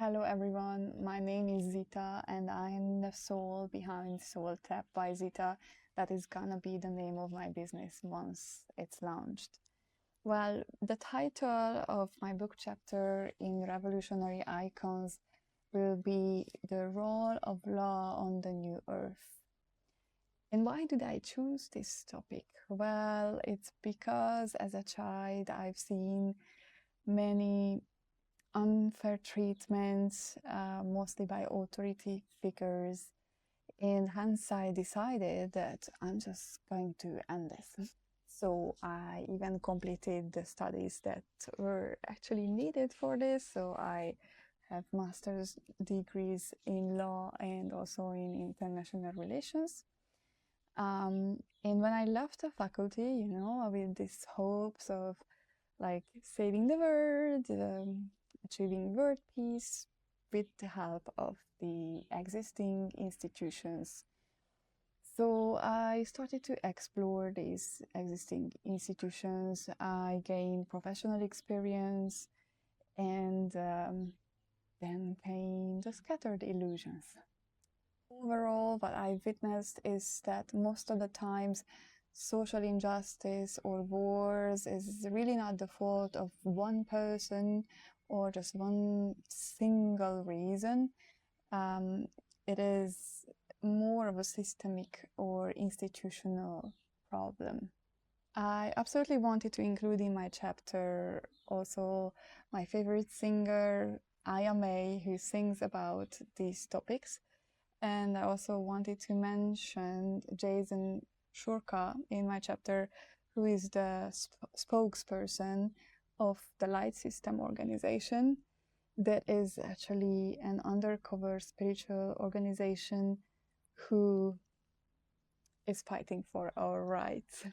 Hello everyone, my name is Zita and I'm the soul behind Soul Tap by Zita. That is gonna be the name of my business once it's launched. Well, the title of my book chapter in Revolutionary Icons will be The Role of Law on the New Earth. And why did I choose this topic? Well, it's because as a child I've seen many unfair treatments, mostly by authority figures. And hence, I decided that I'm just going to end this. So I even completed the studies that were actually needed for this. So I have master's degrees in law and also in international relations. And when I left the faculty, with these hopes of like saving the world, achieving world peace with the help of the existing institutions. So I started to explore these existing institutions. I gained professional experience, and then came the scattered illusions. Overall, what I witnessed is that most of the times social injustice or wars is really not the fault of one person or just one single reason. It is more of a systemic or institutional problem. I absolutely wanted to include in my chapter also my favorite singer, Aya May, who sings about these topics. And I also wanted to mention Jason Shurka in my chapter, who is the spokesperson of the Light System organization. That is actually an undercover spiritual organization who is fighting for our rights.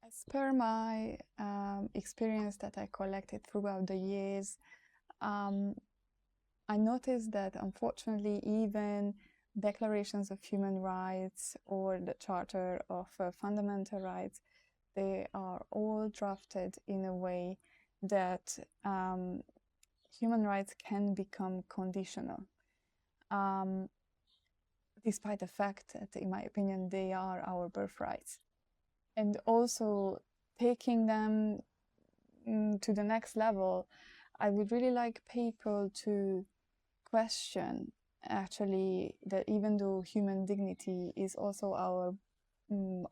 As per my experience that I collected throughout the years, I noticed that unfortunately even declarations of human rights or the Charter of Fundamental Rights, they are all drafted in a way that human rights can become conditional, despite the fact that, in my opinion, they are our birthrights. And also taking them to the next level, I would really like people to question actually that even though human dignity is also our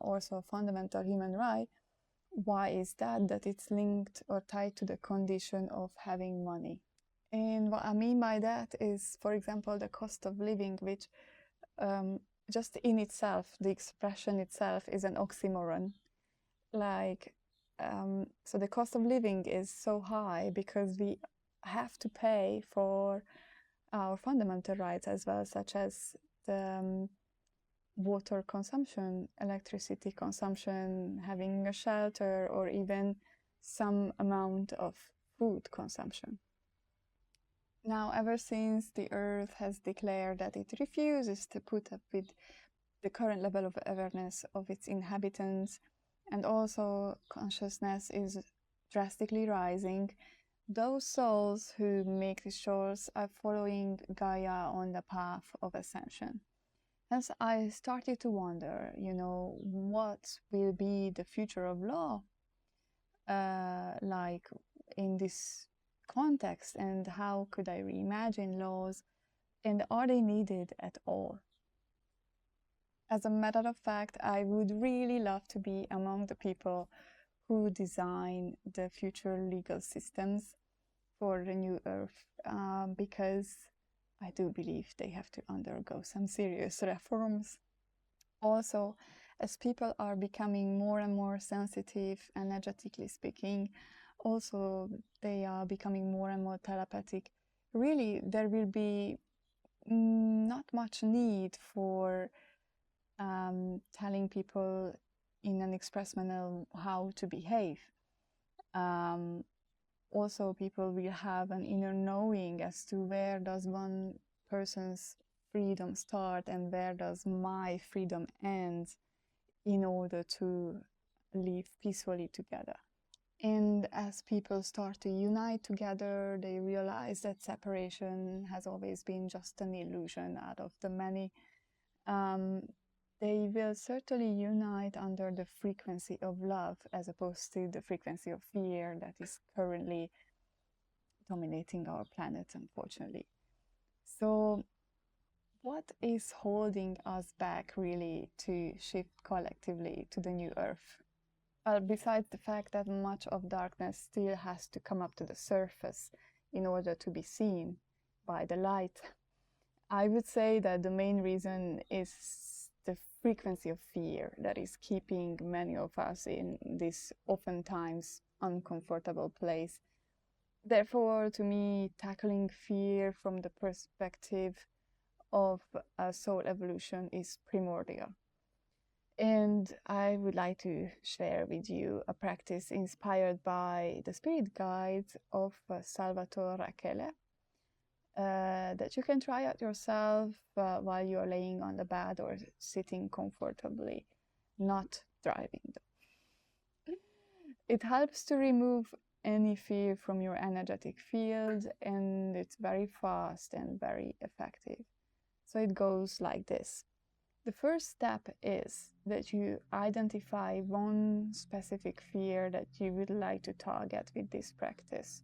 also a fundamental human right, why is that it's linked or tied to the condition of having money? And what I mean by that is, for example, the cost of living, which just in itself, the expression itself is an oxymoron. So the cost of living is so high because we have to pay for our fundamental rights as well, such as the water consumption, electricity consumption, having a shelter, or even some amount of food consumption. Now, ever since the Earth has declared that it refuses to put up with the current level of awareness of its inhabitants, and also consciousness is drastically rising, those souls who make this choice are following Gaia on the path of ascension. Hence, I started to wonder, what will be the future of law, like in this context, and how could I reimagine laws, and are they needed at all? As a matter of fact, I would really love to be among the people who design the future legal systems for the new Earth, because I do believe they have to undergo some serious reforms. Also, as people are becoming more and more sensitive, energetically speaking, also they are becoming more and more telepathic. Really, there will be not much need for telling people in an express manner how to behave. Also, people will have an inner knowing as to where does one person's freedom start and where does my freedom end in order to live peacefully together. And as people start to unite together, they realize that separation has always been just an illusion out of the many. Um, they will certainly unite under the frequency of love as opposed to the frequency of fear that is currently dominating our planet, unfortunately. So, what is holding us back really to shift collectively to the new Earth? Well, besides the fact that much of darkness still has to come up to the surface in order to be seen by the light, I would say that the main reason is the frequency of fear that is keeping many of us in this oftentimes uncomfortable place. Therefore, to me, tackling fear from the perspective of soul evolution is primordial. And I would like to share with you a practice inspired by the spirit guides of Salvatore Rachele that you can try out yourself while you're laying on the bed or sitting comfortably, not driving. It helps to remove any fear from your energetic field, and it's very fast and very effective. So it goes like this. The first step is that you identify one specific fear that you would like to target with this practice.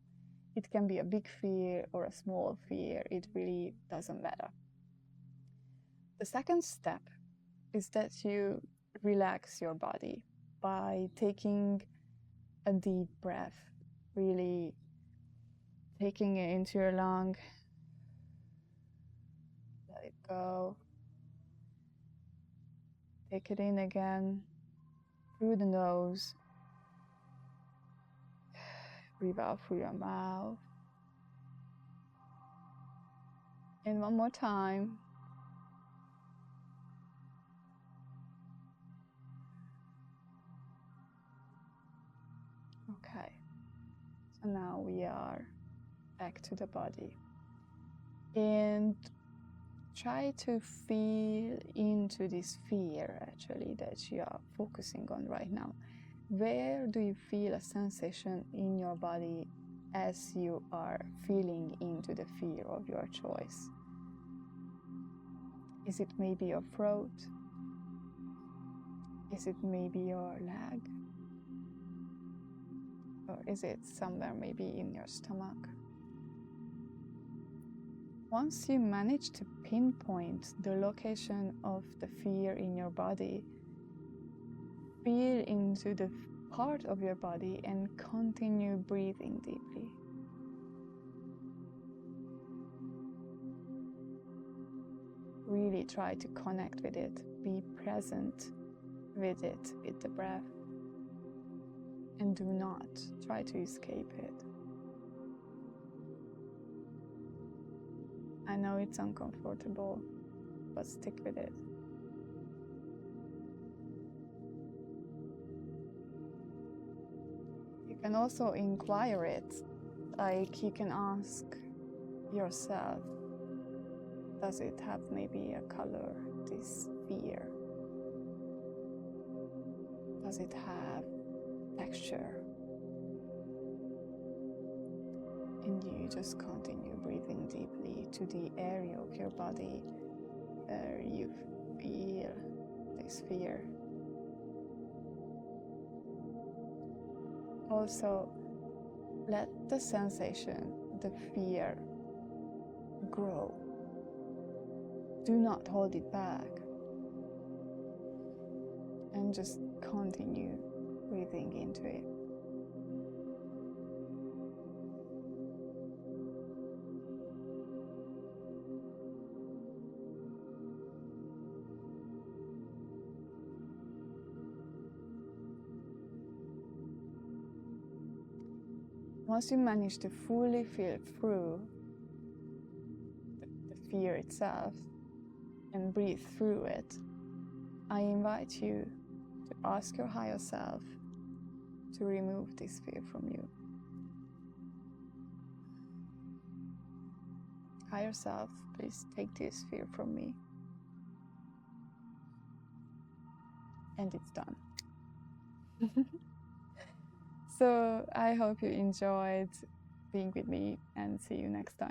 It can be a big fear or a small fear, it really doesn't matter. The second step is that you relax your body by taking a deep breath, really taking it into your lung, let it go. Take it in again through the nose. Breathe out through your mouth. And one more time. Okay. So now we are back to the body. And try to feel into this fear actually that you are focusing on right now. Where do you feel a sensation in your body as you are feeling into the fear of your choice? Is it maybe your throat? Is it maybe your leg? Or is it somewhere maybe in your stomach? Once you manage to pinpoint the location of the fear in your body, feel into the part of your body and continue breathing deeply. Really try to connect with it, be present with it, with the breath, and do not try to escape it. I know it's uncomfortable, but stick with it. You can also inquire it, like you can ask yourself, does it have maybe a color, this fear? Does it have texture? And you just continue breathing deeply to the area of your body where you feel this fear. Also, let the sensation, the fear, grow. Do not hold it back. And just continue breathing into it. Once you manage to fully feel through the fear itself and breathe through it, I invite you to ask your higher self to remove this fear from you. Higher self, please take this fear from me. And it's done. So I hope you enjoyed being with me and see you next time.